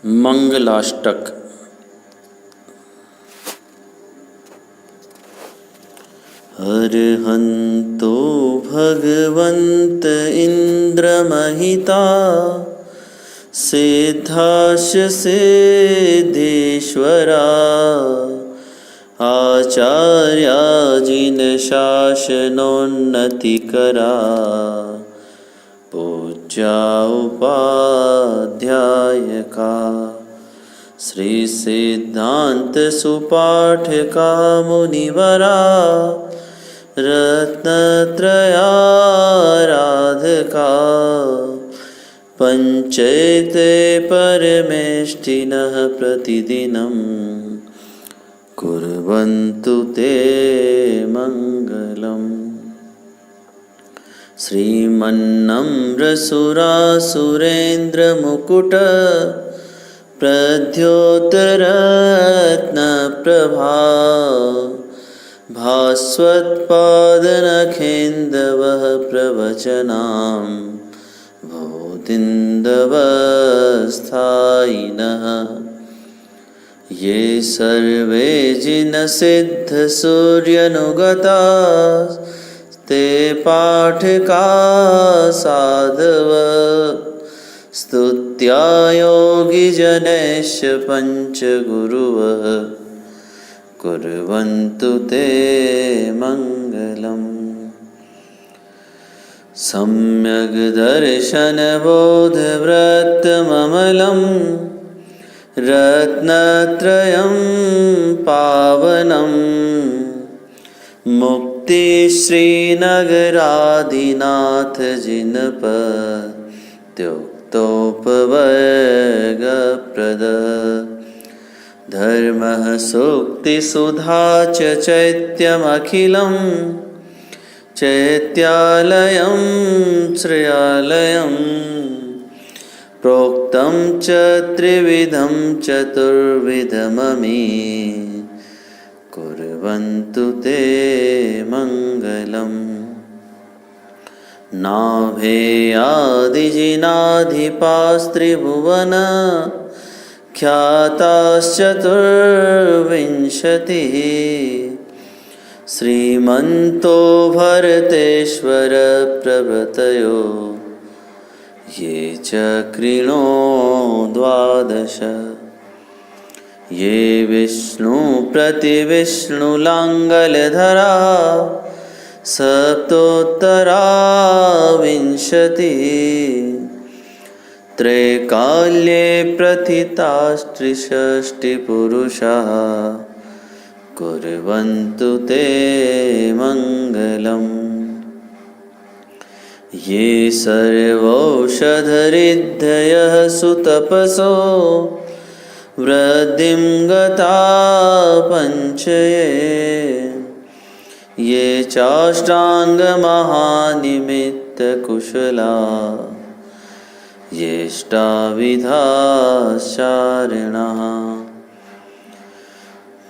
मंगलाष्टक। अर्हन्तो भगवन्त इन्द्रमहिता सिद्धाश्च सिद्धेश्वरा आचार्या जिनशासनोन्नतिकरा पूज्या उपाध्यायका श्री सिद्धांत सुपाठका मुनिवरा रत्नत्रयाराधका पंचैते परमेष्ठिनः प्रतिदिनं कुर्वन्तु ते मंगलम्। श्रीमन्नम्रसुरासुरेन्द्रमुकुट प्रद्योतरत्नप्रभा भास्वत्पादनखेन्दवः प्रवचनां भूतिन्दवस्थायिनः ये सर्वे जिनसिद्धसूर्यनुगता ते पाठका साधव स्तुत्या योगिजनैश्च पञ्चगुरुवः कुर्वन्तु ते मङ्गलम्। सम्यग् दर्शनबोधव्रतममलं रत्नत्रयं पावनं मुक्तिश्रीनगरादिनाथ जिनपत्युक्तोपवर्गप्रद धर्मः सूक्तिसुधा च चैत्यमखिलं चैत्यालयं श्रेयालयं प्रोक्तं च त्रिविधं चतुर्विधममी कुर्वन्तु ते मङ्गलम्। नाभेयादिजिनाधिपास्त्रिभुवन ख्याताश्चतुर्विंशतिः श्रीमन्तो भरतेश्वर प्रभृतयो ये चक्रिणो द्वादश ये विष्णु प्रतिविष्णुलाङ्गलधरा सप्तोत्तरा विंशतिः त्रैकाल्ये प्रथितास्त्रिषष्टिपुरुषाः कुर्वन्तु ते मङ्गलम्। ये सर्वौषधरिद्धयः सुतपसो वृद्धिं गता पञ्चये ये चाष्टाङ्गमहानिमित्तकुशला येष्टाविधाश्चारिणः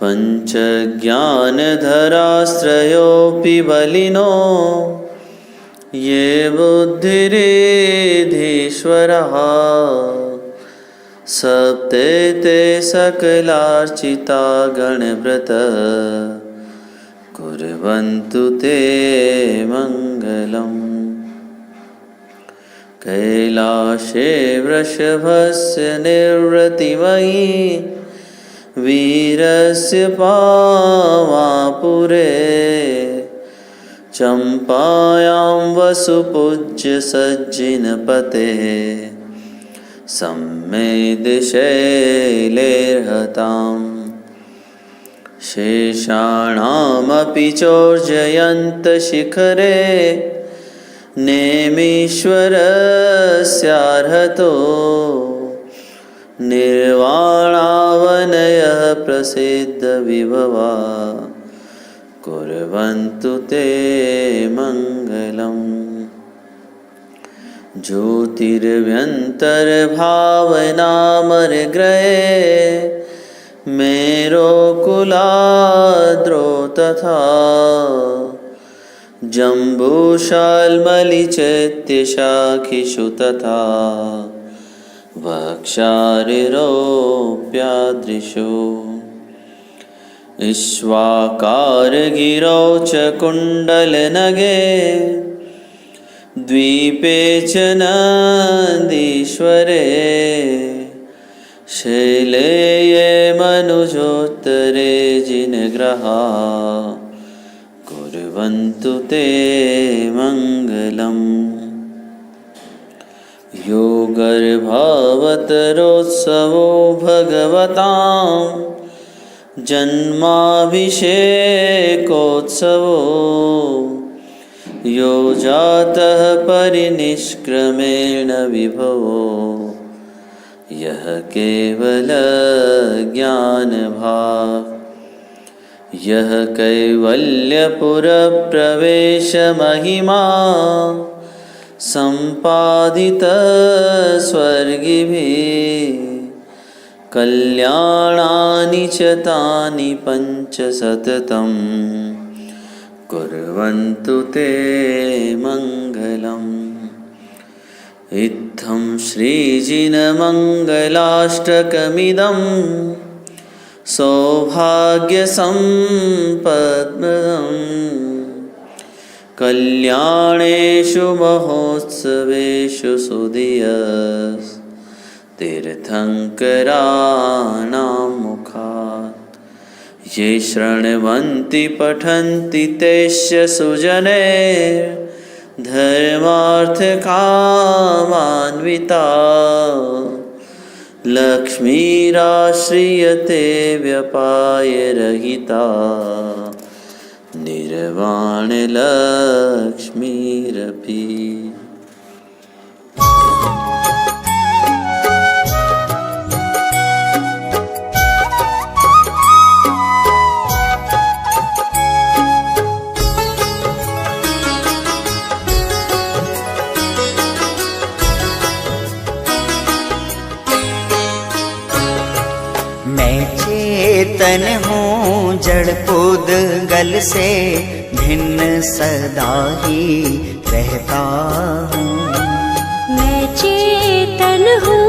पञ्चज्ञानधरास्त्रयोऽपि बलिनो ये बुद्धिरिधीश्वरः सप्तैते सकलार्चिता गणव्रत कुर्वन्तु ते मङ्गलम्। कैलाशे वृषभस्य निर्वृतिमयी वीरस्य पावापुरे चम्पायां वसुपूज्य सज्जिनपतेः सम्मेदशैलेर्हताम् शेषाणामपि चोर्जयन्तशिखरे नेमीश्वरस्यार्हतो निर्वाणावनयः प्रसिद्धविभवा कुर्वन्तु ते मङ्गलम्। ज्योतिर्भ्यन्तर्भावनामरग्रहे मेरोकुलाद्रो तथा जम्बूशाल्मलिचैत्यशाखिषु तथा वक्षारिरोऽप्यादृशो ईश्वाकारगिरौ च कुण्डलनगे द्वीपे च नन्दीश्वरे शैले ये मनुजोत्तरे जिनग्रहा कुर्वन्तु ते मङ्गलम्। यो गर्भावतरोत्सवो भगवतां जन्माभिषेकोत्सवो यो जातः परिनिष्क्रमेण विभवो यः केवलज्ञानभाक् यः कैवल्यपुरप्रवेशमहिमा सम्पादितः स्वर्गिभिः कल्याणानि च तानि पञ्च सततं कुर्वन्तु ते मङ्गलम्। इत्थं श्रीजिनमङ्गलाष्टकमिदं सौभाग्यसम्पद्मदम् कल्याणेषु महोत्सवेषु सुधियस् तीर्थङ्कराणां मुखात् ये शृण्वन्ति पठन्ति तेष्य सुजने धर्मार्थकामान्विता लक्ष्मीराश्रियते व्यपायरहिता निर्वाणलक्ष्मीरपि। चेतन हूँ जड़ पूदगल से भिन्न सदा ही रहता हूँ। मैं चेतन हूँ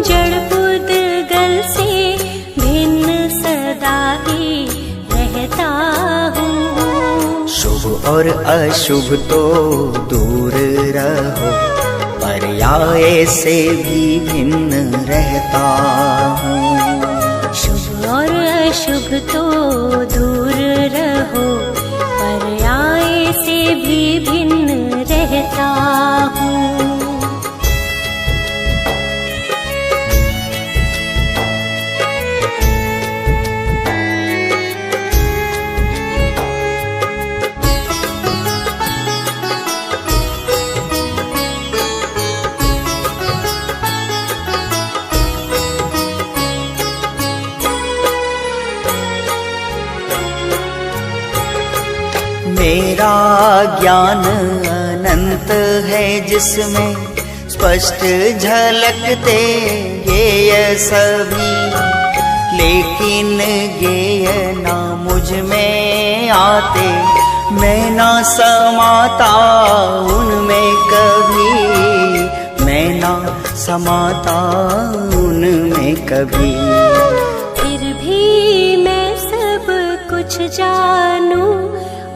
जड़ पूदगल से भिन्न सदा ही रहता हूँ। शुभ और अशुभ तो दूर रहो पर्याय से भी भिन्न रहता हूँ। और अशुभ तो दूर रहो पर्याय से भी भिन्न रहता हूँ। मेरा ज्ञान अनंत है जिसमें स्पष्ट झलकते गेय सभी, लेकिन गेय ना मुझ में आते, मैं ना समाता उनमें कभी, मैं ना समाता उनमें कभी। फिर भी मैं सब कुछ जानूं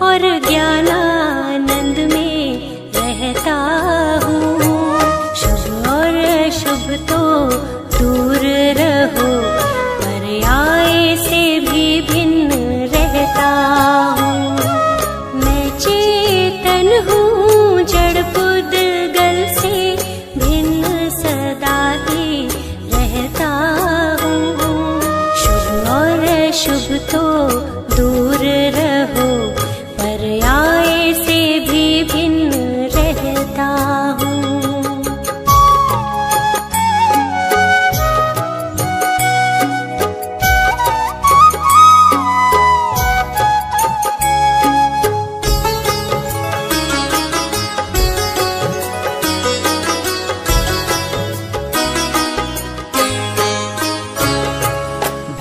और ज्ञानानंद में रहता हूँ। शुभ और अशुभ तो दूर रहो पर्याय से भी भिन्न रहता हूँ। मैं चेतन हूँ जड़ पुद्गल से भिन्न सदा ही रहता हूँ। शुभ और अशुभ तो दूर रहो पर्याय से भी भिन्न रहता हूँ।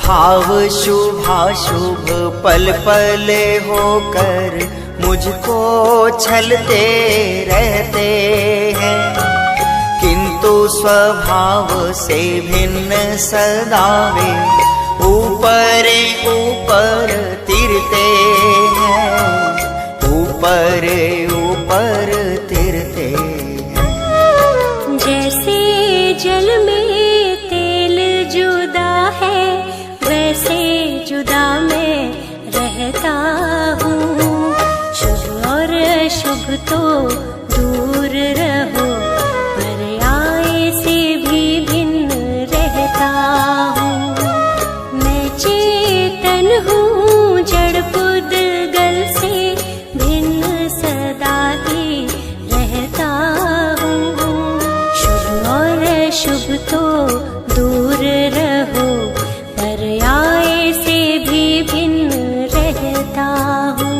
भाव शुभाशुभ पल पल होकर मुझको छलते रहते हैं, किंतु तो स्वभाव से भिन्न सदा वे ऊपर ऊपर तिरते हैं, ऊपर ऊपर तिरते हैं। जैसे जल में तेल जुदा है, वैसे जुदा मैं रहता हूँ। शुभ और अशुभ तो दूर रहो, पर्याय से भी भिन्न रहता हूँ। मैं चेतन हूँ जड़ पुद्गल से भिन्न सदा ही रहता हूँ। शुभ और अशुभ तो दूर रहो, पर्याय से भी भिन्न रहता हूँ।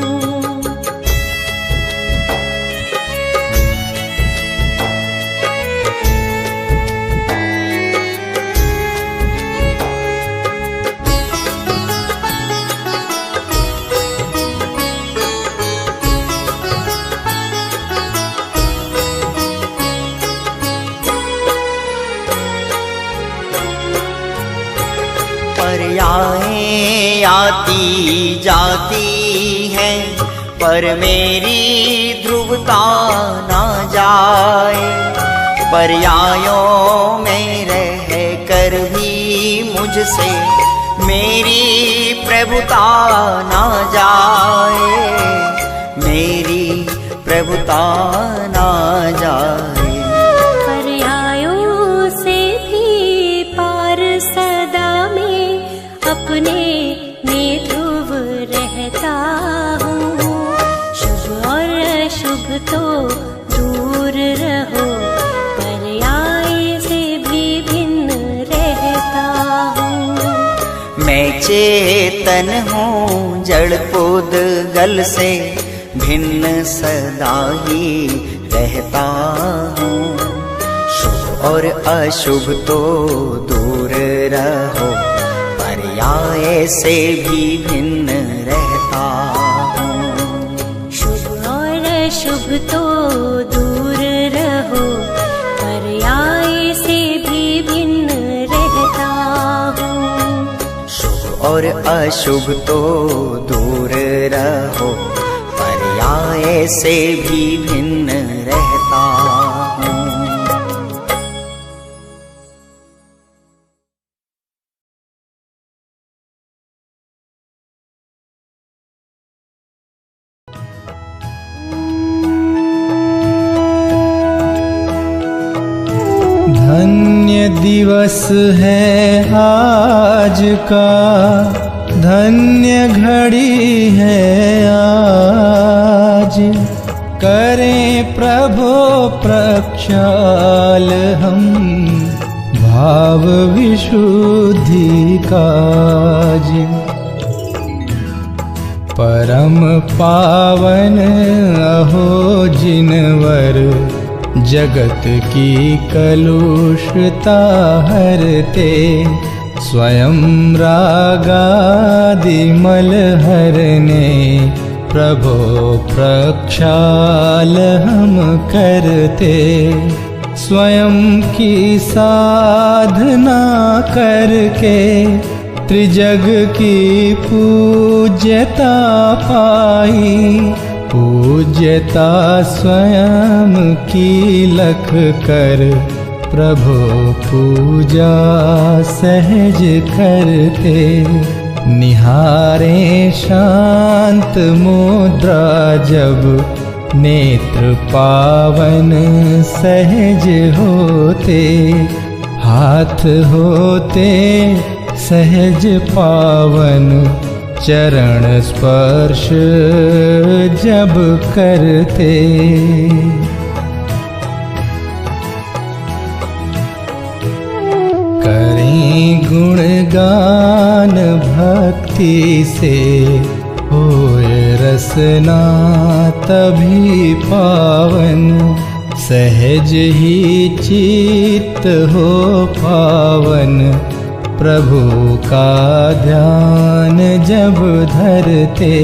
पर्यायें आती जाती हैं, पर मेरी ध्रुवता ना जाए। पर्यायों में रह कर भी मुझसे मेरी प्रभुता ना जाए, मेरी प्रभुता ना जाए। पर्यायों से भी पार सदा में अपने में ध्रुव रहता हूँ। शुभ और अशुभ तो दूर रहो, पर्याय से भी भिन्न रहता हूँ। मैं चेतन हूँ जड़ पुद्गल से भिन्न सदा ही रहता हूँ। शुभ और अशुभ तो दूर रहो, पर्याय से भी भिन्न रहता हूँ। शुभ और अशुभ तो दूर रहो, पर्याय से भी भिन्न रहता हूँ। शुभ और अशुभ तो दूर रहो, पर्याय से भी भिन्न रहता हूँ। धन्य दिवस है आज का, धन्य घड़ी है आज। करें प्रभो प्रक्षाल हम भाव विशुद्धि काज। परम पावन अहो जिनवर जगत की कलुषता हरते। स्वयं रागादि मल हरने प्रभो प्रक्षाल हम करते। स्वयं की साधना करके त्रिजग की पूज्यता पाई। पूज्यता स्वयं की लख कर प्रभु पूजा सहज करते। निहारे शांत मुद्रा जब नेत्र पावन सहज होते। हाथ होते सहज पावन चरण स्पर्श जब करते। करें गुणगान भक्ति से होए रसना तभी पावन। सहज ही चित्त हो पावन प्रभु का ध्यान जब धरते।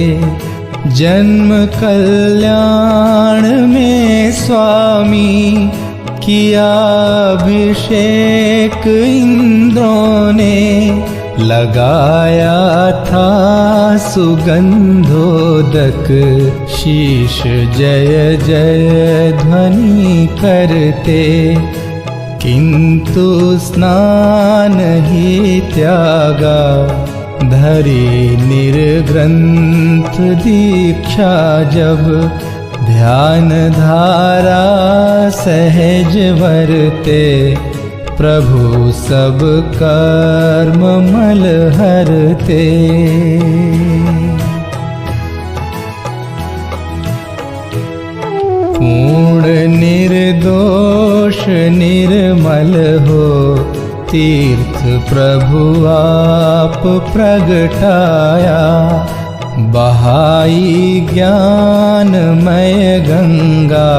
जन्म कल्याण में स्वामी किया अभिषेक इंद्रों ने, लगाया था सुगंधोदक, शीश जय जय ध्वनि करते, किंतु स्नान ही त्यागा, धरी निर्ग्रंथ दीक्षा जब, ध्यान धारा सहज वरते, प्रभु सब कर्म मल हरते। पूर्ण निर्दोष निर्मल हो, तीर्थ प्रभु आप प्रगटाया, बहाई ज्ञानमय गंगा,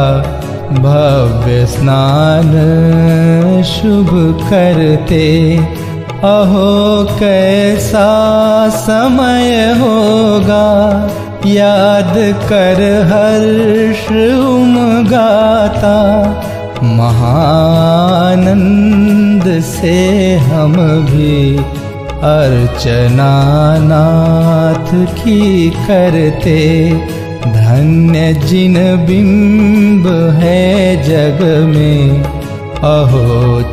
भव्य स्नान शुभ करते। अहो कैसा समय होगा, याद कर हर्ष उमगाता, महानंद से हम भी अर्चना नाथ की करते। धन्य जिन बिंब है जग में, अहो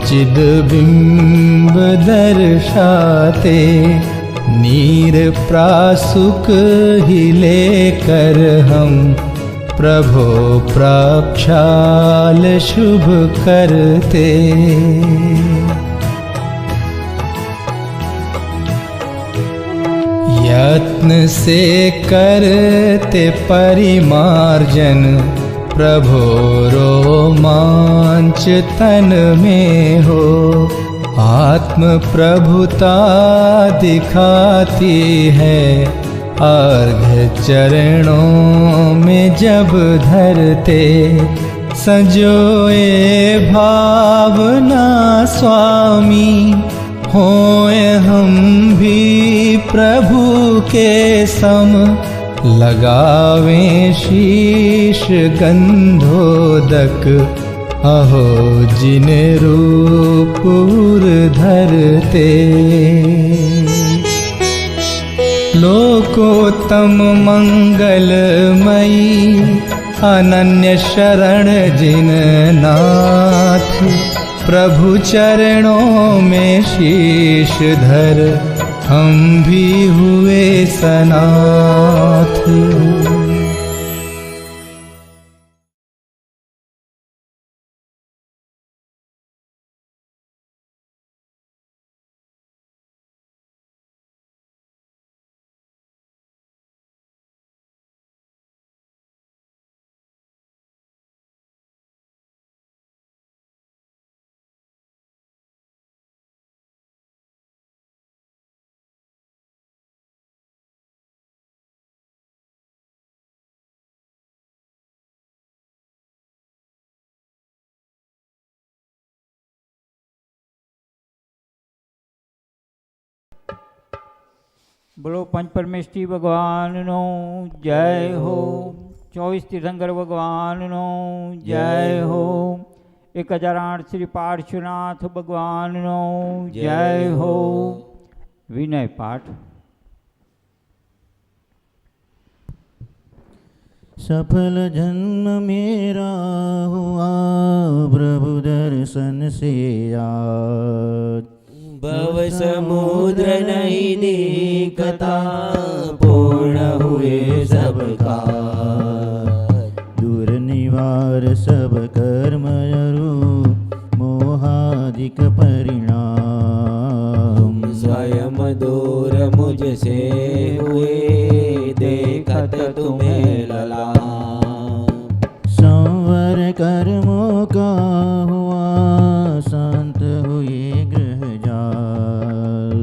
चिद बिंब दर्शाते, नीर प्रासुक ही लेकर हम, प्रभो प्रक्षाल शुभ करते। यत्न से करते परिमार्जन, प्रभो रोमांच तन में हो, आत्म प्रभुता दिखाती है, अर्घ्य चरणों में जब धरते। संजोए भावना स्वामी, होए हम भी प्रभु के सम, लगावें शीश गंधोदक, अहो जिन रूप धरते। लोकोत्तम मंगलमयी, अनन्य शरण जिन नाथ, प्रभु चरणों में शीश धर, हम भी हुए सनाथ। बोलो पंच परमेष्ठी भगवान नो जय हो। 24 तीर्थंकर भगवान नो जय हो। 1008 श्री पार्श्वनाथ भगवान नो जय हो। विनय पाठ। सफल जन्म मेरा हुआ प्रभु दर्शन से आज, भव समुद्र नहीं दिखता पूर्ण हुए सबका, दूर निवार सब कर्म अरु मोहादिक परिणाम, स्वयं दूर मुझसे हुए देखत तुम्हें लला, संवर कर्मों का हुआ शांत हुए ग्रह जाल,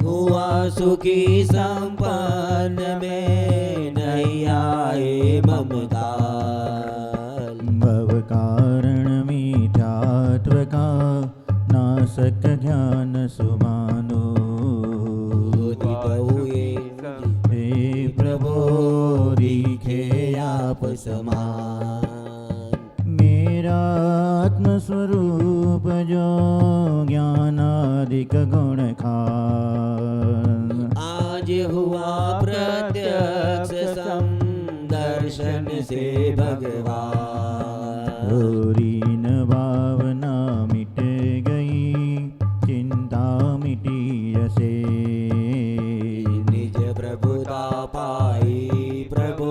हुआ सुखी संपन्न में नहीं आए ममता, भव कारण मीथ्यात्व का नाशक ज्ञान सुमानो, हे प्रभो दिखे आप समान, मेरा आत्मस्वरूप जो ज्ञानादिक गुण खान। आज हुआ प्रत्यक्ष दर्शन से भगवान। हीन भावना मिट गई चिंता मिटी से। निज प्रभुता पाई प्रभु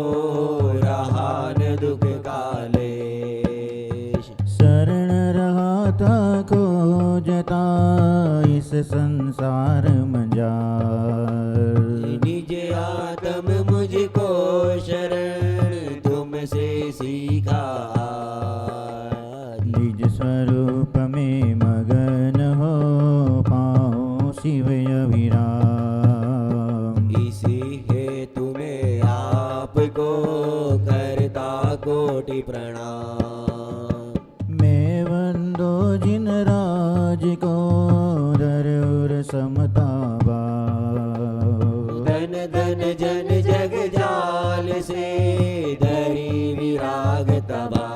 रहा न दुख काले। शरण रहा था खोजता इस संसार मंजार। निज आत्म मुझको शरण तुमसे सीखा। निज स्वरूप में मगन हो पाओ शिव अभिराम। इसी हेतु में आपको करता कोटि प्रणाम। मैं वंदो जिन राज को दरूर समता धन धन जन जग जाल से धरी विराग तबा।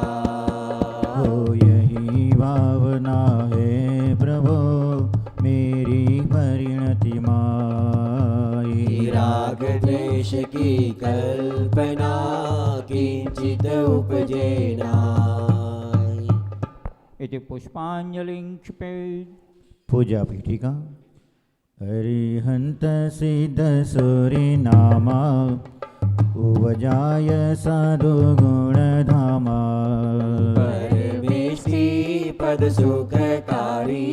हो यही भावना है प्रभु मेरी परिणति माई। राग द्वेष की कल्पना किंचित उपजे नाय। इति पुष्पांजलिं क्षिपेत्। पूजा पीठिका। हरिहंत सिद्ध सूरि नामा उपजाय साधु गुण धामा। परमेष्टि पद सुखकारी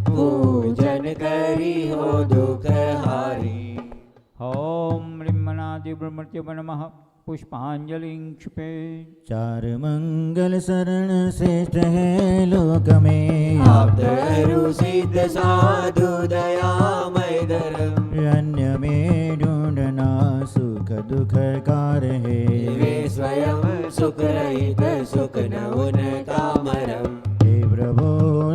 पूजन करी हो दुख हारी। ॐ ब्रह्मणादि ब्रह्मत्य नमः। पुष्पांजलिं क्षिपेत्। चार मंगल शरण श्रेष्ठ है लोक में। आप्तरु सिद्ध साधु दयामय धर्म। अन्य में ढूंढना सुख दुख कार है। वे स्वयं सुख रहित सुख न उनका मरम। हे प्रभु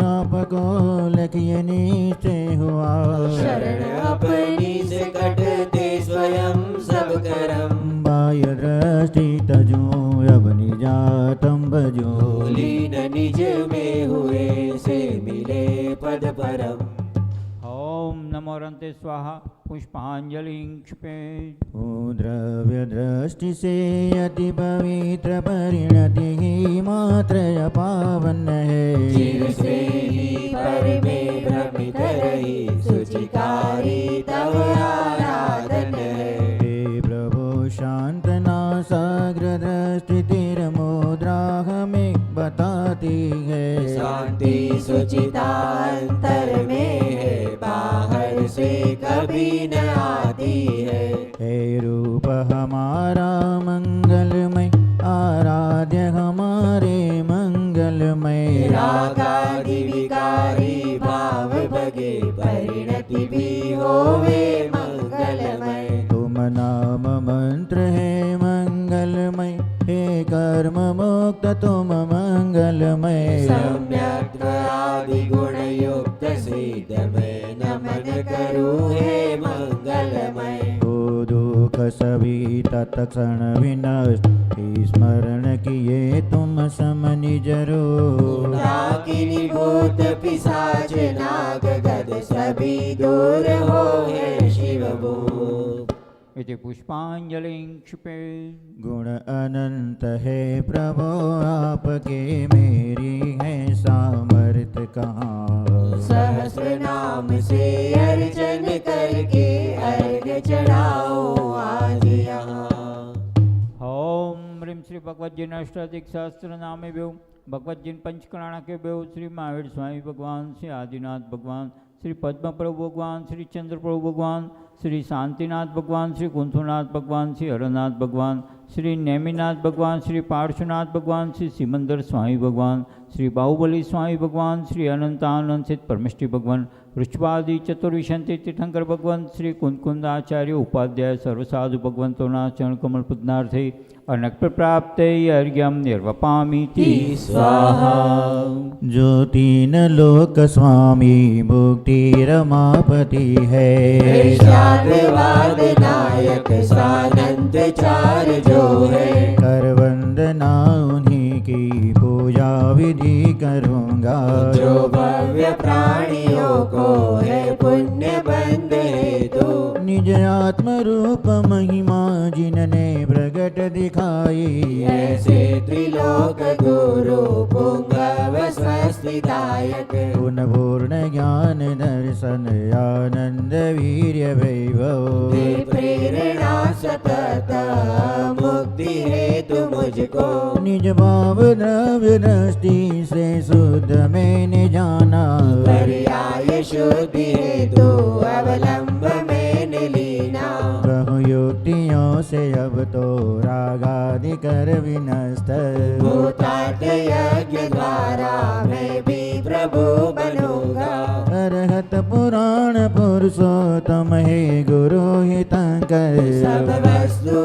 आपको लखिए निश्चय हुआ। शरण अपनी से कटते स्वयं सब करम। बाह्य दृष्टि तजो अब निजातम बजो। लीन निज में हुए से मिले पद परम। ॐ नमो रन्ते स्वाहा। पुष्पांजलिं क्षिपेत्। ओ द्रव्य दृष्टि से अति पवित्र परिणति ही मात्र पावन है। चिर से ही पर में भ्रमित रही सुचिकारी तव आराधन है। हे प्रभु शांत नासाग्र दृष्टि तिर मुद्रा हमें बताती है। शांति सुचिता अंतर में है बाहर से कभी न आती है। हे रूप हमारा मंगलमय आराध्य हमारे मंगलमय। रागादि विकारी भाव भगे परिणति भी होवे मंगलमय। तुम नाम मंत्र है मंगलमय। हे कर्म मुक्त तुम मंगलमय। सम्यक आदि गुण युक्त सिद्ध में नमन करूँ हे मंगलमय। ओ दुख सभी तत्क्षण विनष्ट स्मरण किए तुम सम निज रूप। डाकिनी भूत पिशाच नाग गद सभी दूर हो हे शिव भूप। इति पुष्पांजलिं क्षिपेत्। गुण अनंत है प्रभु आपके मेरी है सामर्थ कहाँ। सहस्र नाम से अर्चन करके अर्घ चढ़ाओ आज यहाँ। ॐ ह्रीं श्री भगवद्जीन अष्टाधिक सहस्त्र नामेभ्यो भगवद्जीन पंचकराणाके बेव श्री महावीर स्वामी भगवान, श्री आदिनाथ भगवान, श्री पद्म प्रभु भगवान, श्री चंद्र प्रभु भगवान, श्री शांतिनाथ भगवान, श्री कुंथुनाथ भगवान, श्री हरनाथ भगवान, श्री नेमिनाथ भगवान, श्री पार्श्वनाथ भगवान, श्री सिमंदर स्वामी भगवान, श्री बाहुबली स्वामी भगवान, श्री अनंतानंद सिद्ध परमेष्टि भगवान, वृक्षवादी चतुर्विशंति तीर्थंकर भगवान, श्री कुंदकुंदाचार्य उपाध्याय सर्वसाधु भगवंतोना चरण कमल पुदनार्थे अनक्त प्राप्त अर्घ्यम निर्वपामीति स्वाहा। जो तीन लोक स्वामी मुक्ति रमापति है। शादवाद नायक सानंद चार जो है। कर वंदना उन्हीं की पूजा पूजा विधि करूँगा। जो भव्य प्राणियों को है पुण्य बंद हेतु, निज आत्म रूप महिमा जिनने प्रगट दिखाई। ऐसे त्रिलोक गुरु पुंगव स्वस्तिदायक, गुण पूर्ण ज्ञान दर्शन आनंद वीर्य वैभव। दे प्रेरणा सतत मुक्ति हेतु मुझको, निज भाव द्रव्य दृष्टि से शुद्ध मैंने जाना। पर्याय शुद्धि हेतु अवलंब मैंने लीना। बहु युक्तियों से अब तो रागादि कर विनष्ट। भूतार्थ यज्ञ द्वारा मैं भी प्रभु बनूंगा। अरहत पुराण पुरुषोत्तम हे गुरु हितंकर। सब वस्तु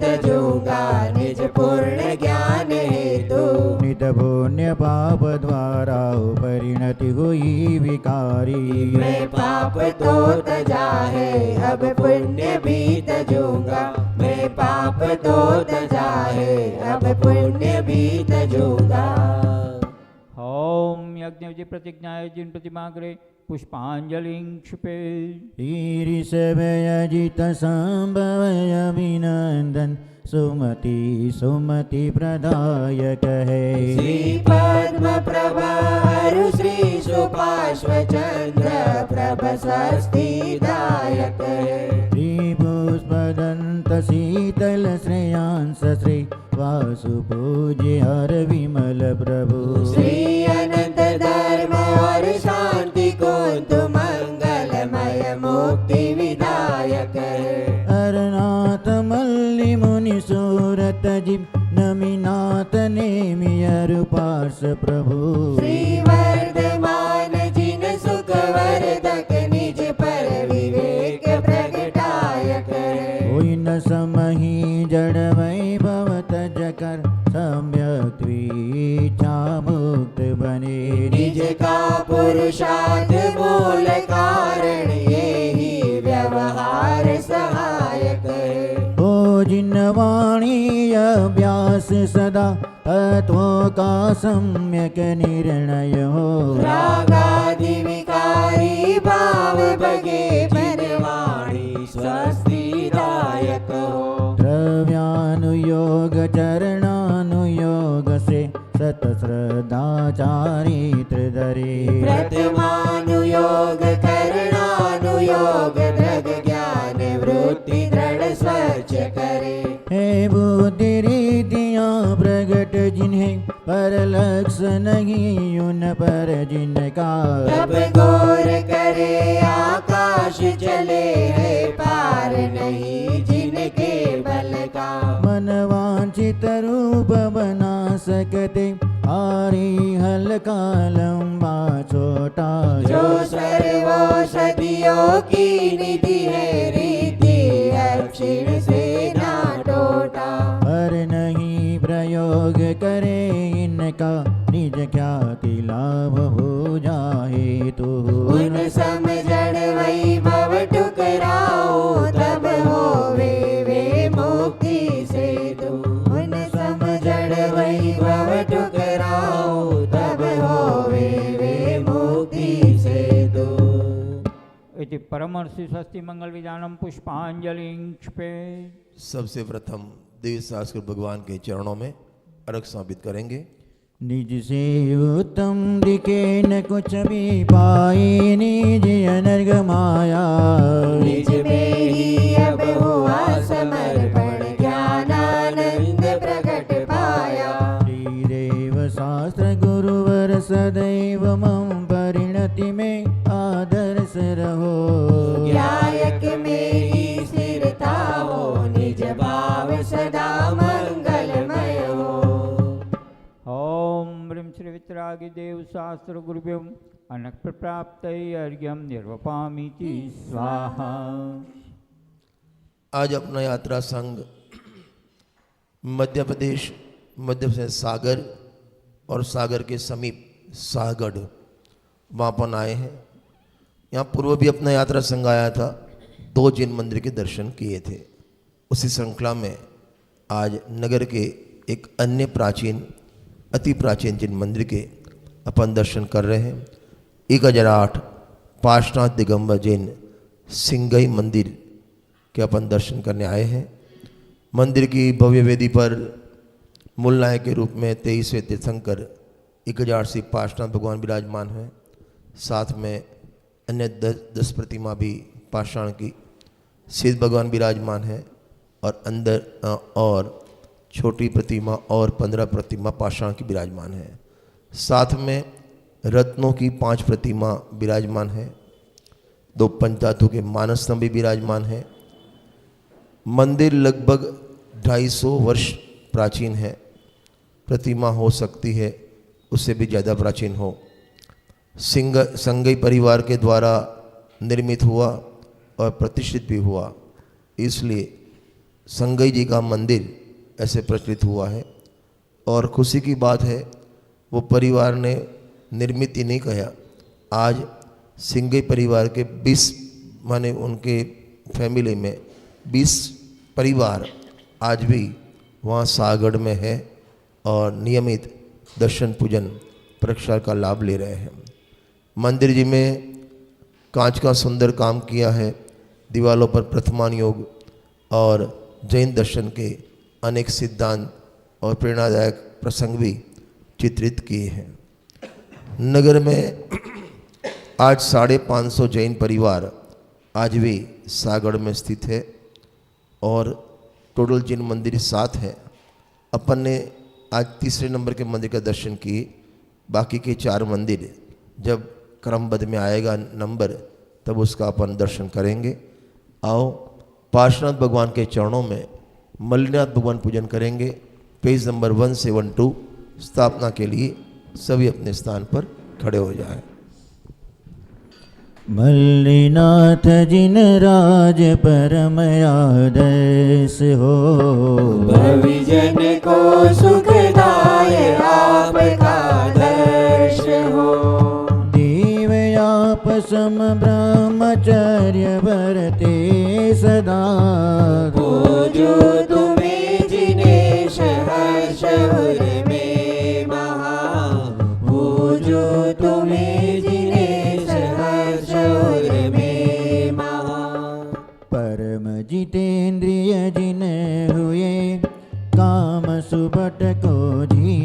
तजूंगा निज पूर्ण ज्ञान हेतु, नित पुण्य पाप द्वारा परिणति हुई विकारी। मैं पाप तो तजा है अब पुण्य भी तजूंगा। मैं पाप तो तजा है अब पुण्य भी तजूंगा। ओम यज्ञ विधि प्रतिज्ञाय जिन प्रतिमाग्रे पुष्पांजलि क्षिपेत्। ईरिषभयजित संभवय अभिनंदन सुमति सुमति प्रदायक है। श्री पद्म प्रभु श्री सुपार्श्व चंद्र प्रभ स्वस्तिदायक है। श्री पुष्पदंत शीतल श्रेयांस श्री वासु पूज्य हर विमल प्रभु। श्री अनंत धर्म और शांति को तु मंगलमय मुक्ति विधायक है। अरनाथ मल्लि मुनि सूरत जिम नमिनाथ नेमियर पार्श प्रभु। श्री वर्धमान जिन सुख वर्धक निज पर विवेक प्रगटायक है। कोई न समहि जड़ वैभव तज कर सम्यक त्विच्छा मुक्त बने। निज का पुरुषार्थ मूल कारण यही व्यवहार सहायक है। हो जिन वाणी अभ्यास सदा तत्वों का सम्यक निर्णय हो। रागादि विकारी भाव बगे बनवाणी स्वस्तिदायक हो। द्रव्यानुयोग चरणानुयोग से सत श्रद्धा चारित्र धरे। प्रथमानुयोग करणानुयोग दृग ज्ञान वृत्ति दृढ़ स्वच्छ करे। हे बुद्धि रीतियाँ प्रगट जिन्हें पर लक्ष्य नहीं उन पर जिनका। तब गौर करे आकाश चले है पार नहीं जिनके बल का। मन वांछित रूप बना सकते आरी हल्का लंबा छोटा। जो सर्वौषधियों की निधि है रीति अक्षिण से ना टोटा। पर नहीं प्रयोग करे इनका निज ख्याति लाभ हो जाए तो। उन समझण वैभव ठुकराओ तब होवे वे मुक्ति से तू। उन समझण वैभव ठुकराओ तब होवे वे मुक्ति से तू। इति परमर्षि स्वस्ति मंगल विधानम पुष्पांजलि क्षिपेत्। सबसे प्रथम देव शास्त्र भगवान के चरणों में अर्घ समर्पित करेंगे। निज से उत्तम दिखे न कुछ भी पाई निज अनर्घ माया। निज में ही अब हुआ समर्पण ज्ञानानंद प्रकट पाया। श्री देव शास्त्र गुरुवर सदैव मम परिणति में आदर्श रहो। ज्ञायक में ही स्थिरता हो निज भाव सदा मंगलमय हो। ओम ह्रीं श्री वितरागी देव शास्त्र गुरुभ्यो अनक प्राप्त अर्घ्यम निर्वपामीति स्वाहा। आज अपना यात्रा संघ मध्य प्रदेश सागर और सागर के समीप शाहगढ़ वहाँ पर आए हैं। यहाँ पूर्व भी अपना यात्रा संघ आया था, 2 जिन मंदिर के दर्शन किए थे। उसी श्रृंखला में आज नगर के एक अन्य प्राचीन अति प्राचीन जिन मंदिर के अपन दर्शन कर रहे हैं 1008 पार्श्वनाथ दिगंबर जैन सिंगई मंदिर के अपन दर्शन करने आए हैं। मंदिर की भव्य वेदी पर मूल नायक के रूप में 23वें तीर्थंकर 1008 श्री पार्श्वनाथ भगवान विराजमान हैं। साथ में अन्य 10 प्रतिमा भी पाषाण की सिद्ध भगवान विराजमान है और अंदर और छोटी प्रतिमा और 15 प्रतिमा पाषाण की विराजमान है। साथ में रत्नों की 5 प्रतिमा विराजमान है। 2 पंचधातु के मानस स्तंभ भी विराजमान है। मंदिर लगभग 250 वर्ष प्राचीन है। प्रतिमा हो सकती है उससे भी ज़्यादा प्राचीन हो। संगई परिवार के द्वारा निर्मित हुआ और प्रतिष्ठित भी हुआ, इसलिए संगई जी का मंदिर ऐसे प्रचलित हुआ है। और खुशी की बात है वो परिवार ने निर्मित ही नहीं कहा, आज सिंगई परिवार के 20 माने उनके फैमिली में 20 परिवार आज भी वहाँ सागड़ में है और नियमित दर्शन पूजन प्रक्षार का लाभ ले रहे हैं। मंदिर जी में कांच का सुंदर काम किया है। दीवारों पर प्रथमान योग और जैन दर्शन के अनेक सिद्धांत और प्रेरणादायक प्रसंग भी चित्रित किए हैं। नगर में आज 550 जैन परिवार आज भी सागड़ में स्थित है और टोटल जैन मंदिर 7 हैं। अपन ने आज तीसरे नंबर के मंदिर का दर्शन किए। बाकी के 4 मंदिर जब क्रमबद्ध में आएगा नंबर तब उसका अपन दर्शन करेंगे। आओ पार्श्वनाथ भगवान के चरणों में मल्लीनाथ भगवान पूजन करेंगे। पेज नंबर 172 स्थापना के लिए सभी अपने स्थान पर खड़े हो जाएं। मल्लीनाथ जिन राज परम आदर्श हो, भविजन को सुखदाय आपका दर्श हो। देव आप सम ब्रह्मचर्य बरते सदा, पूजो तुम्हें जिनेश हर्ष उर में महा। पूजो तुम्हें जिनेश हर्ष उर में महा। परम जितेंद्रिय जिन हुए काम सुबट को जी,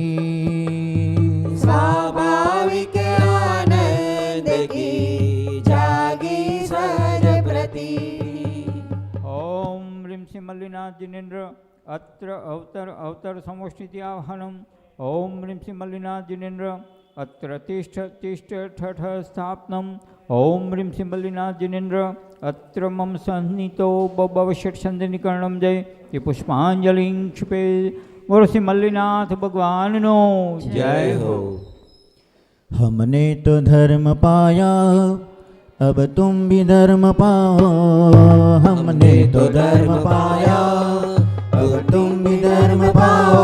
स्वाभाविक आनंद की जागी स्वर प्रति। ओम ह्रीं श्री मल्लीनाथ जिनेन्द्र अत्र अवतर समोष्ठिति आह्वानम। ओम ह्रीं श्री मल्लीनाथ जिनेन्द्र अत्र तिष्ठ तिष्ठ ठठ स्थापनम। ओम ह्रीं श्री मल्लीनाथ जिनेन्द्र अत्र मम सन्निहितो बभव षट्संधिकरणम जय। ये पुष्पांजलि क्षिपे। बोलो श्री मल्लीनाथ भगवान नो जय हो। हमने तो धर्म पाया अब तुम भी धर्म पाओ। हमने तो धर्म पाया अब तुम भी धर्म पाओ।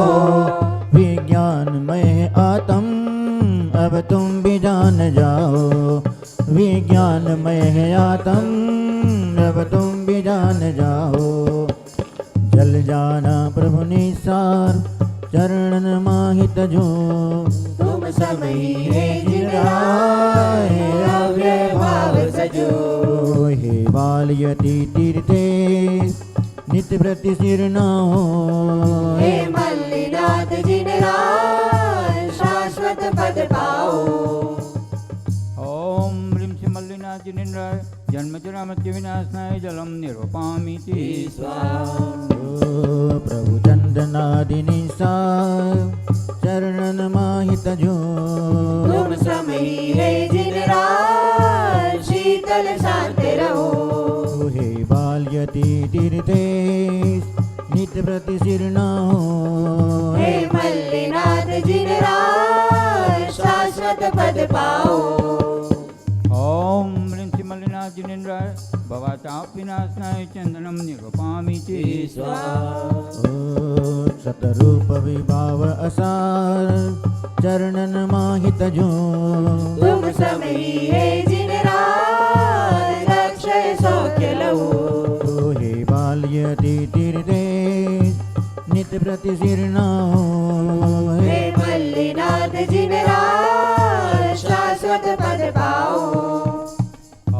विज्ञानमय आत्म अब तुम भी जान जाओ। विज्ञानमय आत्म अब तुम भी जान जाओ। जल जाना प्रभु निसार चरणन माहित जो। तुम समय है जिन राय अव्यय भाव सजो। हे बालयति तीर्थे नित्य प्रति सिरना हो। हे मल्लीनाथ जिन राय शाश्वत पद पाओ। ओम ह्रीं श्री मल्लीनाथ जिनेन्द्राय जन्मजरा मृत्यु विनाशनाय जलम निरूपामि स्वाहा। प्रभु चंदनादिनी सा चरणन माहित जो। तुम समय है जिन राय शीतल शांत रहो। हे बाल्यति तीर्थे नित्य प्रति सिरना हो। हे मल्लीनाथ जिन राय शाश्वत पद पाओ। ओम ह्रीं श्री मल्लीनाथ जिनेन्द्राय भवताप विनाशनाय चंदनम निरूपामि स्वाहा। सतरूप विभाव असार चरणन माहित जो। तुम समय है जिन राय रक्षय सौख्य लहो। हे बाल्यति तीर्थे नित्य प्रति शीर्णाओ। हे मल्लिनाथ जिन राज शाश्वत पद पाओ।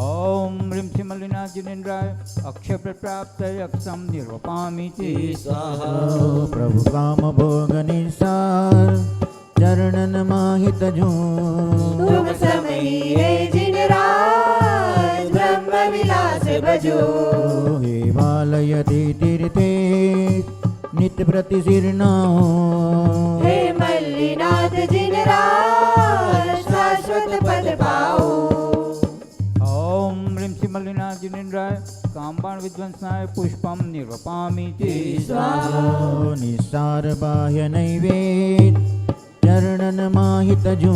ओम ह्रीं श्री मल्लिनाथ जिनेन्द्राय अक्षय प्राप्त अक्षम निर्वपामि स्वाहा। प्रभु काम भोग निसार चरणन माहित जो। तुम समही है जिन राज ब्रह्म विलास भजो। हे बालयति तीर्थे नित्य प्रति शीर्णाओ। हे मल्लिनाथ जिन राज शाश्वत पद पाओ। ओम ह्रीं श्री मल्लिनाथ जिनेन्द्राय कामबाण विध्वंसनाय पुष्पम निर्वपामि स्वाहा। निस्सार बाह्य नैवेद चरणन माहित जो।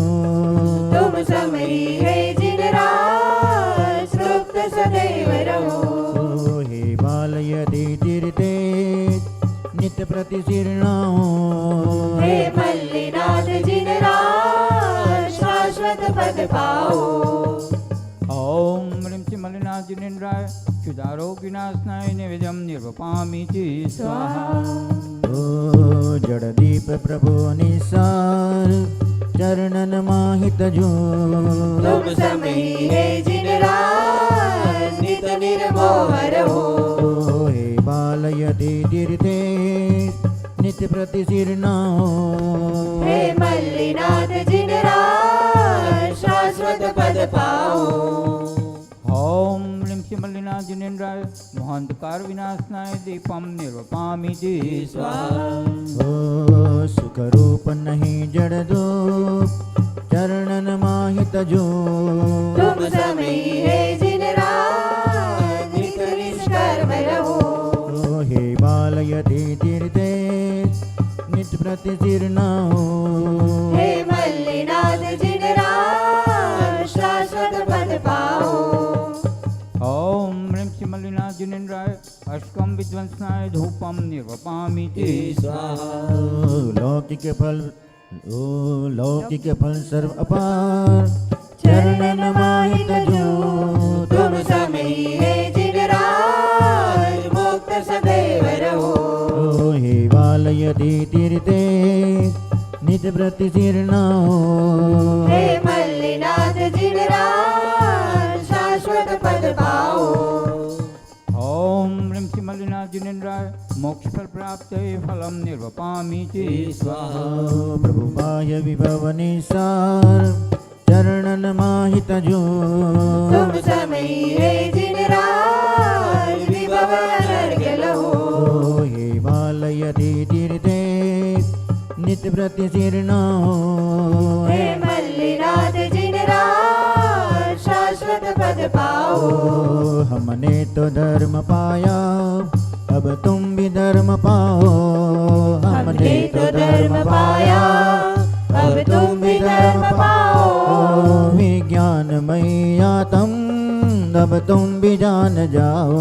तुम समही है जिन राज तृप्त सदैव रहो। हे बालयति तीर्थे नित्य प्रति शीर्णाओ। हे मल्लिनाथ जिन राज शाश्वत पद पाओ। ओम ह्रीं श्री मल्लिनाथ जिनेन्द्राय क्षुधारोगिनाशनाय निवेद्यं निर्वपामि स्वाहा। ओ जड़दीप प्रभु निसार चरणन माहित जो। तुम समही है जिन राज नित निर्मोह रहो। हे बालयति तीर्थे नित्य प्रति शीर्णाओ। हे मल्लिनाथ जिन राज शाश्वत पद पाओ। ओम ह्रीं श्री मल्लिनाथ जिनेन्द्राय मोहांधकार विनाशनाय दीपम निर्वपामि स्वाहा। ओ सुख रूप नहीं जड़ दो चरणन माहित जो। तुम समही है जिन राज नित निष्कर्म रहो। हे बालयति तीर्थे नित्य प्रति शीर्णाओ। हे मल्लिनाथ जिन राज शाश्वत पद पाओ। ओम ह्रीं श्री मल्लिनाथ जिनेन्द्राय अष्टकम विध्वंसनाय धूपम निर्वपामि स्वाहा। लौकिक फल लौकिक फल सर्व अपार चरणन माहित जो। तुम समही है जिन राज मुक्त सदैव रहो। हे बालयति तीर्थे नित्य प्रति शीर्णाओ। हे मल्लिनाथ जिन राज शाश्वत पद पाओ। ओम ह्रीं श्री मल्लिनाथ जिनेन्द्राय मोक्ष फल प्राप्त फलम निर्वपामि स्वाहा। प्रभु बाह्य विभव निसार चरणन माहित जो। तुम समही है जिन राज विभव अनर्घ लहो। हे बालयति तीर्थे नित्य प्रति शीर्णाओ। हे मल्लिनाथ जिन राज शाश्वत पद पाओ। हमने तो धर्म पाया अब तुम भी धर्म पाओ। हमने तो धर्म पाया अब तुम भी धर्म पाओ। विज्ञानमयी आत्म अब तुम भी जान जाओ।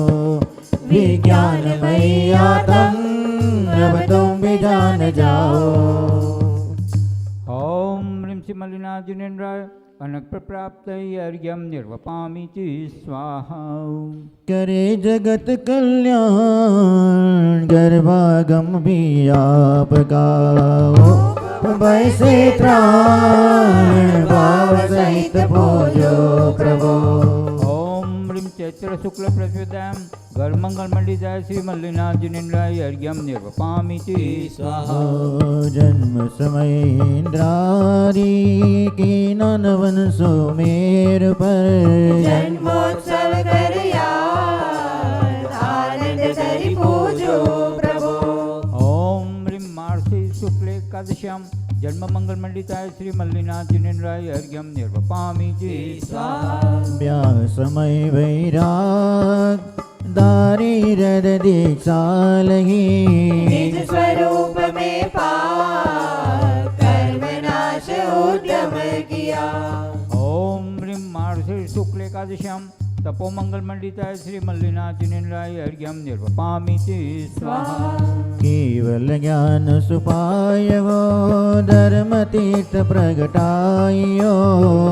विज्ञानमयी आत्म अब तुम भी जान जाओ। ओम ह्रीं श्री मल्लिनाथ जिनेन्द्राय अनक प्राप्त अर्घ्यम निर्वपामि स्वाहा। करे जगत कल्याण गर्भागम भी आप गाओ। वैसे त्राण भाव सहित पूजो प्रभु। ओम ह्रीं चैत्र शुक्ल प्रचोदयां गर्मंगल मंडिताय श्री मल्लिनाथ जिनेन्द्राय अर्घ्यम निर्वपामि स्वाहा। जन्म समय इंद्रारी की नवन सुमेर पर। जन्मोत्सव कर याद आनंद धरि पूजो प्रभु। ओम ह्रीं मार्गशीर्ष शुक्ल एकादश्यां जन्म मंगल मंडिताय श्री मल्लिनाथ जिनेन्द्राय अर्घ्यम निर्वपामि स्वाहा। ब्याह समय वैराग दारी हृद दीक्षा लगी। निज स्वरूप में पाप कर्म नाश उद्यम किया। ओम ह्रीं मार्गशीर्ष शुक्ल एकादश्यां तपो मंगल मंडिताय श्री मल्लिनाथ जिनेन्द्राय अर्घ्यम निर्वपामि स्वाहा। केवल ज्ञान सुपाय हो धर्म तीर्थ प्रगटायो।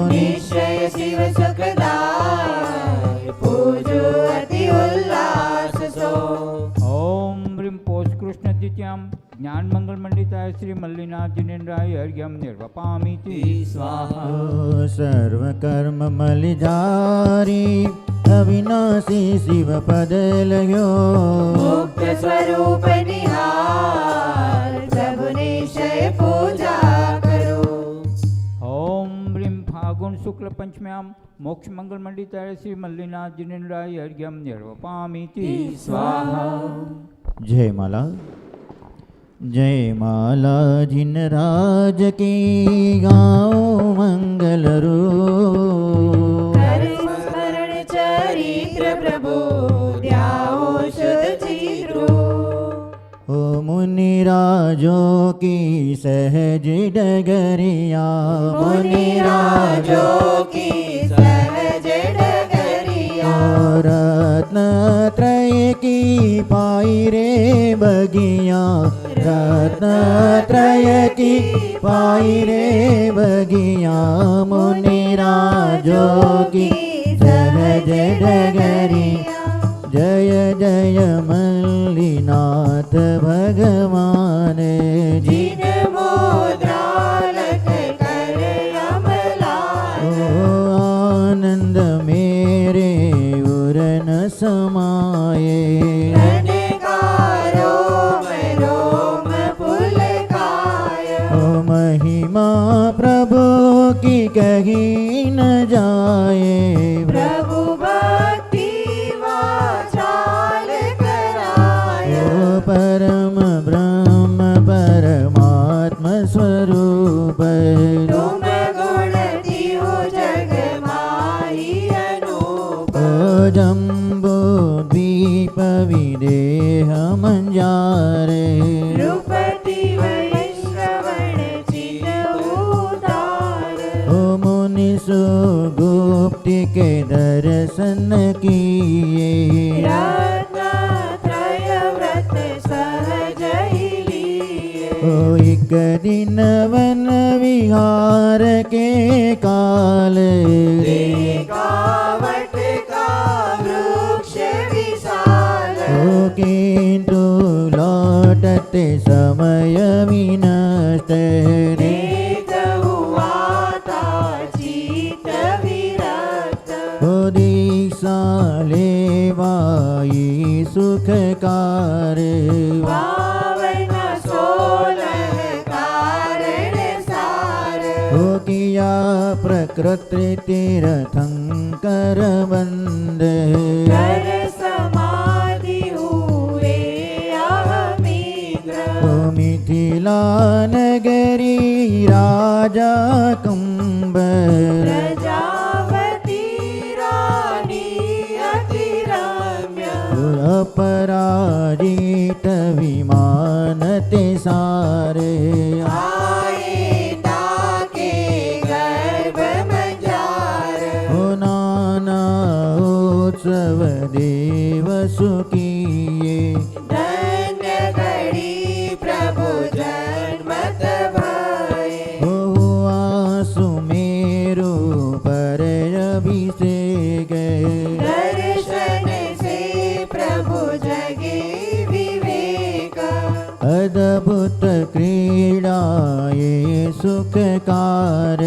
निश्चय शिव सुखदाय पूजो अति उल्लास सो। ओम ह्रीं पौष कृष्ण द्वितीयां ज्ञान मंगल मंडिताय श्री मल्लिनाथ जिनेन्द्राय अर्घ्यम निर्वपामीति स्वाहा। सर्वकर्म मलिधारी अविनाशी शिव पद लयो। मुक्त स्वरूप निहार प्रभु निश्चय पूजा करो। ओम ह्रीं फागुन शुक्ल पंचम्याम मोक्ष मंगल मंडिताय श्री मल्लिनाथ जिनेन्द्राय अर्घ्यम निर्वपामीति स्वाहा। जय माला। जय माला जिन राज की गाओ मंगल रूप। कर स्मरण चरित्र प्रभु ध्याओ शुद्ध चित्रो। ओ मुनि राजों की सहज डगरिया। मुनि राजों की सहज डगरिया। रत्न त्रय की पाई रे बगिया। रत्न त्रय की पाई रे बगिया। मुनि राजों की सहज डगरिया। जय जय मल्लिनाथ भगवान जिन मोद्रालक कर अमलान। ओ आनंद मेरे उरन समाये। रणकारो रोम पुलकाय। ओ महिमा प्रभु की कही न जाए। प्रभु भक्ति वाचाल कराय। ओ परम ब्रह्म परमात्म स्वरूप। तुम गुण दियो जग माही अनूप। ओ जम्बो द्वीप विदेह मंजारे। नृपति वैश्रवण चिन्ह। ओ मुनि सुगुप्त के दर्शन किए। रत्नत्रय व्रत सहज ही लिए। ओ एक दिन वन विहार के काल। कावट का वृक्ष विशाल। ओ किंतु लौटते समय विनष्ट। नेत हुआ था चित्त विरक्त। ओ दीक्षा लेवाई सुखकार। पावन सोलह कारण सार। ओ किया प्रकृति तीर्थंकर बंद। कर समाधि हुए अहमीग्र। ओ मिथिला नगरी राजा कंब। प्रजावती रानी अति रम्य। अपराजित विमान ते सारे। आए ताके गर्भ मंजार। ओ नाना उत्सव देव सुखिए। धन्य घड़ी प्रभु जन्मत भय। ओ हुआ सुमेरु पर अभिषेक। दर्शन से प्रभु जगे विवेक। अद्भुत क्रीड़ा ये सुखकार।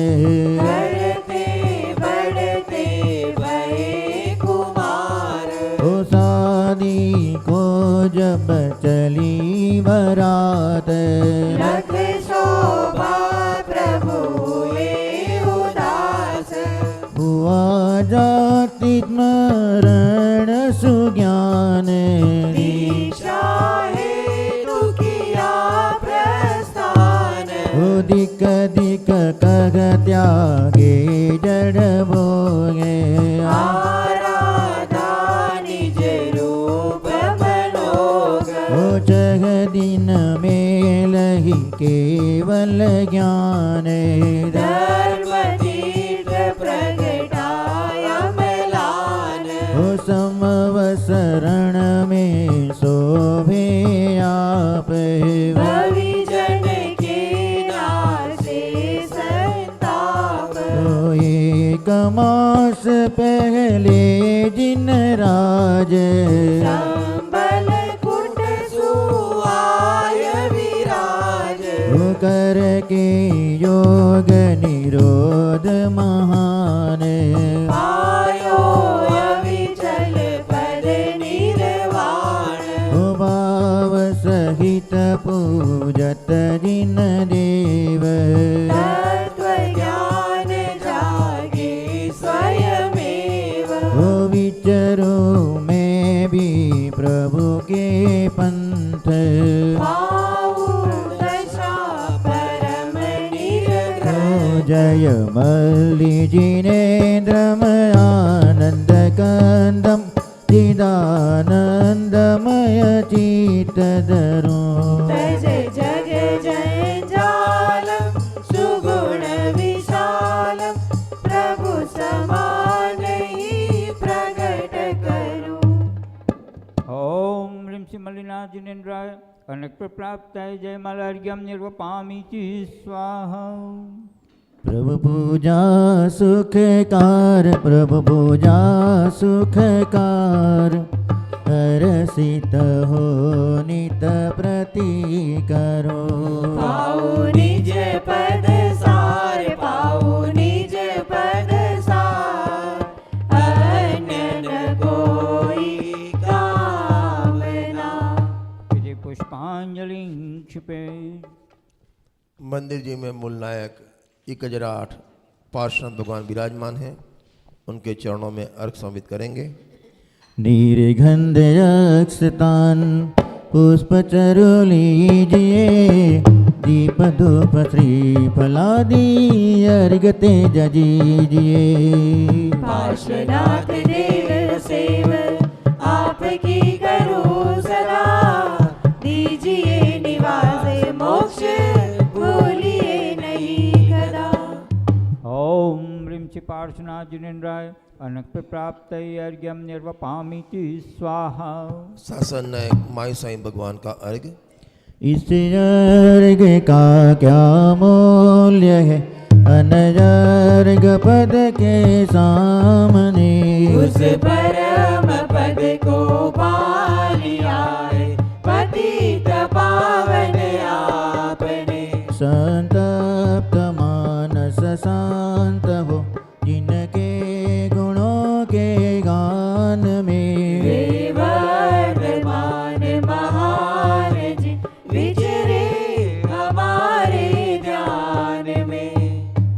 बढ़ते बढ़ते भय कुमार। ओ शादी को जब चली बरात। लख शोभा प्रभु हुए उदास। हुआ जाति स्मरण सुज्ञान। दीक्षा हेतु किया प्रस्थान। ओ दिक दिक कह त्यागे जड़ भोगे। आराधा निज रूप मनोग। ओ चह दिन मेल ही केवल ज्ञान। धर्म तीर्थ प्रगटाया मलान। ओ समवसरण में शोभे आप। भविजन के नासे संताप। ओ एक मास पहले जिन राज। संबल कुट सुआय विराज। कर के योग निरोध महान पायो अविचल पद निर्वाण भाव सहित पूजत जिन देव तत्व ज्ञान जागे स्वयमेव विचरो में भी प्रभु के पंथ पाऊ दशा परम निर्ग्रह जय मल्लि जिनेन्द्रम आनंद कंदम चिदानंदमय चित्तधरो तज जग जंजालम सुगुण विशालम प्रभु समान ही प्रगट करूं। ओम ह्रीं श्री मल्लिनाथ जिनेन्द्राय अनेक प्राप्ताय जय मालार्घ्यम निर्वपामीति स्वाहा। प्रभु पूजा सुखकार प्रभु पूजा सुखकार हरसित हो नित प्रति करो पाऊ निज पद सार पाऊ निज पद सार अन्य न कोई कामना। विजय पुष्पांजलि क्षिपे। मंदिर जी में मूल नायक 1008 पार्षद भगवान विराजमान हैं, उनके चरणों में अर्घ समर्पित करेंगे। निर्गंध अक्षतान पुष्प चरु लीजिए दीप धूप श्रीफलादि अर्घ तेज दीजिए पार्श्वनाथ देव सेव आपकी करूं सदा दीजिए निवास मोक्ष भूलिए नहीं कदा। ओम ह्रीं श्री पार्श्वनाथ जिनेन्द्राय अनेक प्राप्तये अर्घ्यम निर्वपामीति स्वाहा। शासन नायक माई साईं भगवान का अर्घ। इस अर्घ का क्या मूल्य है अनर्घ पद के सामने उस परम पद को पा लिया है पतित पावन आपने। संतप्त मानस शांत हो जिनके गुणों के गान में वे वर्तमान महान जी विचरे हमारे ध्यान में।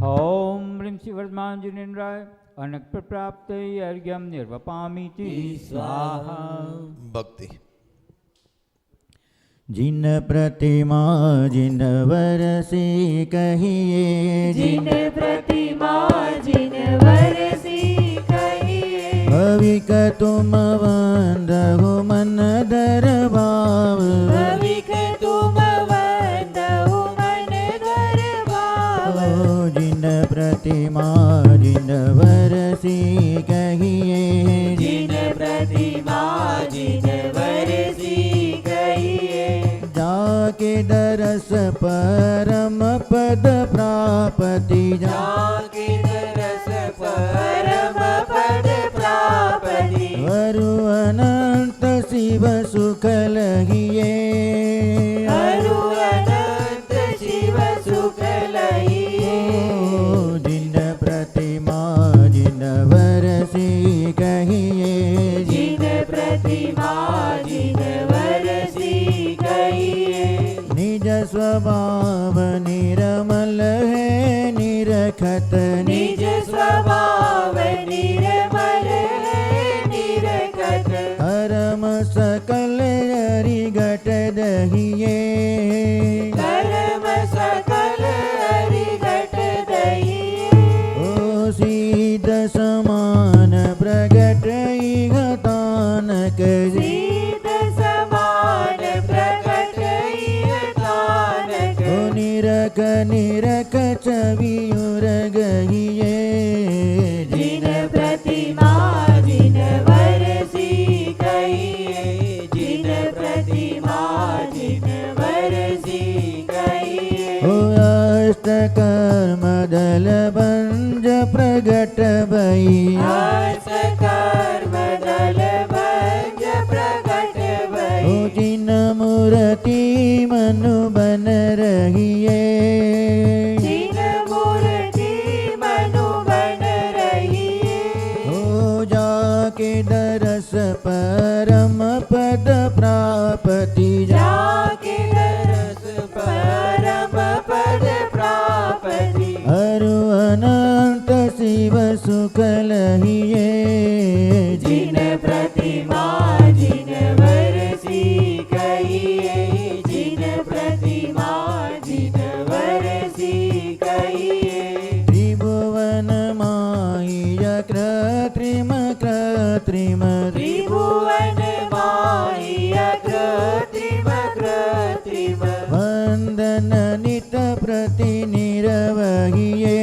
ओम ह्रीं श्री वर्धमान जिनेन्द्राय अनेक प्राप्तये अर्घ्यम निर्वपामीति स्वाहा। भक्ति। जिन प्रतिमा जिन वरसी कहिए जिन प्रतिमा जिन वरसी कहिए भविक तुम वंदहु मन दर भाव भविक तुम वंदहु मन दर भाव। जिन प्रतिमा जिन वरसी कहिए जिन प्रतिमा जिन वरसी कहिए जाके दरस परम पद प्राप्ति जाके दरस परम पद प्राप्ति वरु अनंत शिव सुख लहिए हरु अनंत शिव सुख लहिए। जिन प्रतिमा जिन वरसी कहिए जिन प्रतिमा जिन वरसी कहिए निज स्वभाव निरमल है निरखत निज स्वभाव निर्मल है निरखत हरम सकल हरि घट दहिए कर्म सकल हरि घट दहिए। ओ सीध समान प्रगट इहतानक सीध समान प्रकट तानक ओ निरख निरख छवियुर गहिए जिन प्रतिमा जिन वरसी कहिए जिन प्रतिमा जिन वरसी कहिए। ओ अष्ट कर्म दल बंज प्रगट भई हर्ष कर्म दल भंज प्रकट ओ भई जिन मूर्ति मनु मन रहिए जिन मूर्ति मनु बन रहिए हो जाके दरस परम पद प्राप्ति जाके दरस परम पद प्राप्ति अरु अनंत शिव सुख लहिए जिन प्रतिमा जिन वरसी कहिए जिन प्रतिमा जिन वरसी कहिए त्रिभुवन माय कृत्रिम कृत्रिम त्रिभुवन माय कृत्रिम कृत्रिम वंदन नित प्रति निरवहिए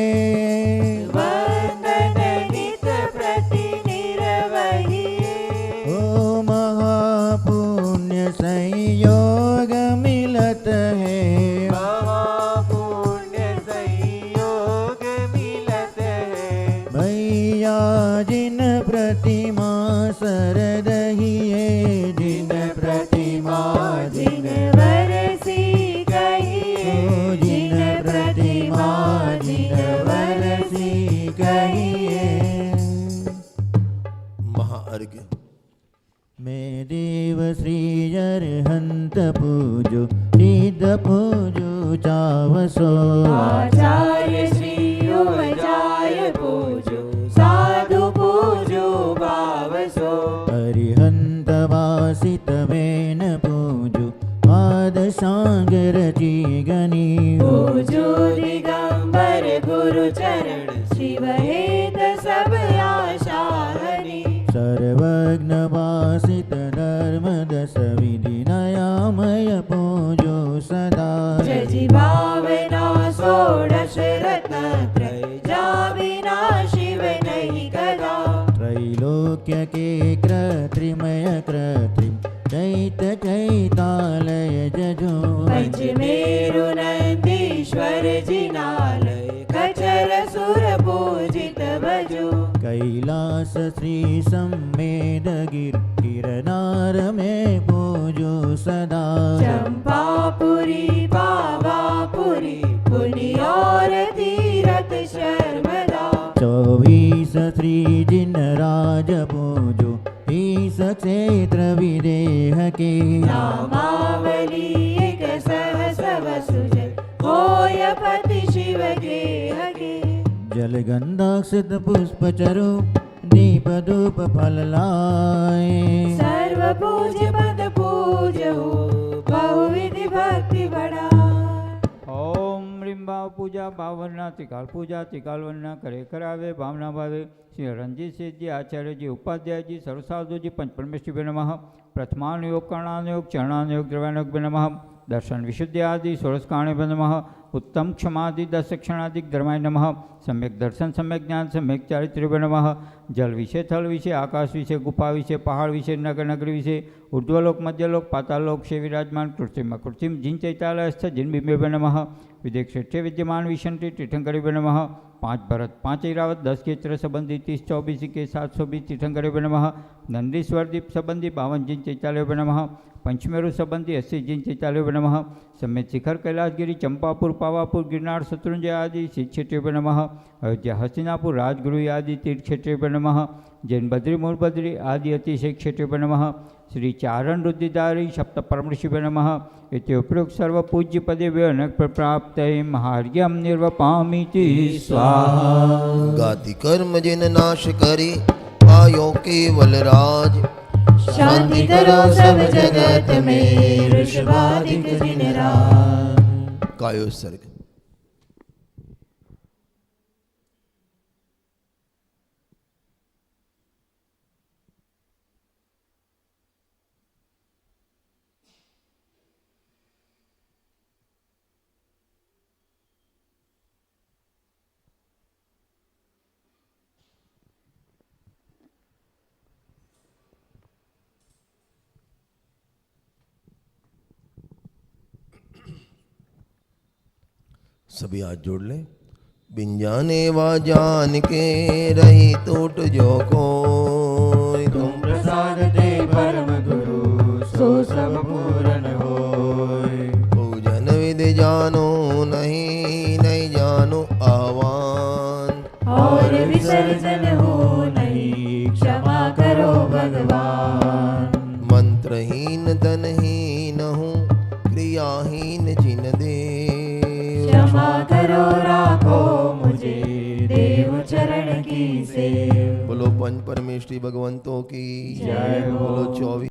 वंदन नित प्रति निरवहिए ओ महापुण्य संयोग मिलत है महापुण्य संयोग मिलत है भैया जिन प्रतिमा सरदहिए जिन प्रतिमा जिन वरसी कहिए जिन प्रतिमा जिन वरसी कहिए महाअर्घ्य। मैं देव श्री अरहंत पूजो सिद्ध पूजो चावसो आचार्य श्री उवजाय पूजो साधु पूजो भावसो अरिहंत वासित वेन पूजो पाद सांगर जी गनी पूजो दिगंबर गुरु चरण शिवहेत सब आशा हरि सर्वज्ञ वासित धर्म दस विधि नयामय पूजो सदा जजि भावना षोडश रत्न त्रय जाविना शिव नहीं कदा त्रैलोक्य के कृत्रिमय कृत्रिम चैत चैतालय जजो पंचमेरु नंदीश्वर जिनालय खचर सुर पूजित भजो कैलास श्री सम्मेद गिरनार में पूजो सदा चंपापुरी पावापुरी पुनि और तीरथ शर्मदा 24 श्री जिन राज पूजो ईस क्षेत्र विदेह के नामावली एक सहस वसुजय होय पति शिव गेह के जल गंधाक्षत पुष्प चरु दीप धूप फल लाए सर्व पूज्य पद पूजो बहुविधि भक्ति बढ़ा ओम ह्रीं भाव पूजा भावना त्रिकाल पूजा त्रिकाल वंदना करे करावे भावना भावे श्री रंजीत सेठ जी आचार्य जी उपाध्याय जी सर्वसाधु जी पंच परमेश्वरी नमः प्रथमानुयोग कर्णानुयोग चरणानुयोग द्रव्यानुयोग नमः दर्शन विशुद्धि आदि षोडशकाणे नमः उत्तम क्षमादि दस क्षणादि धर्माय नमः सम्यक दर्शन सम्यक ज्ञान सम्यक चारित्र्य नमः जल विषय थल विषय आकाश विषय गुफा विषय पहाड़ विषय नगर नगरी विषय ऊर्ध्वलोक मध्यलोक पातालोक से विराजमान कृत्रिम अकृत्रिम जिन चैतालयस्थ जिन बिंबे नमः विदेश क्षेत्रे विद्यमान विशंति तीर्थंकरी नमः 5 भरत 5 ऐरावत 10 क्षेत्र संबंधी 30 24 के 720 तीर्थंकरी नमः नंदीश्वर दीप संबंधी 52 जिन चैतालय नमः पंचमेरु संबंधी 80 जिन चैतालय नमः समेत शिखर कैलाशगिरी चंपापुर पावापुर गिरनार शत्रुंजय आदि सिद्ध क्षेत्रे नमः अयोध्या हस्तिनापुर राजगुरु आदि तीर्थ क्षेत्रे नमः जैन बद्री मूल बद्री आदि अतिशय क्षेत्रे नमः श्री चारण रुद्धिदारी सप्त परमऋषि नमः इत्युपयुक्त सर्व पूज्य पदे व्यनक प्राप्त महार्घ्यम निर्वपामीति स्वाहा गाति कर्म जिन नाश करी पायो केवल राज शांति करो सब जगत में ऋषभादिक जिन राज कायोत्सर्ग। सभी हाथ जोड़ लें। बिन जाने वा जान के रही टूट जो कोई तुम प्रसाद दे परम गुरु सो सब पूर्ण होय पूजन विधि पुत्रहीन धनहीन हूँ क्रियाहीन जिन देव। क्षमा करो राखो मुझे देव चरण की सेव। बोलो पंच परमेष्ठी भगवंतों की जय हो। बोलो 24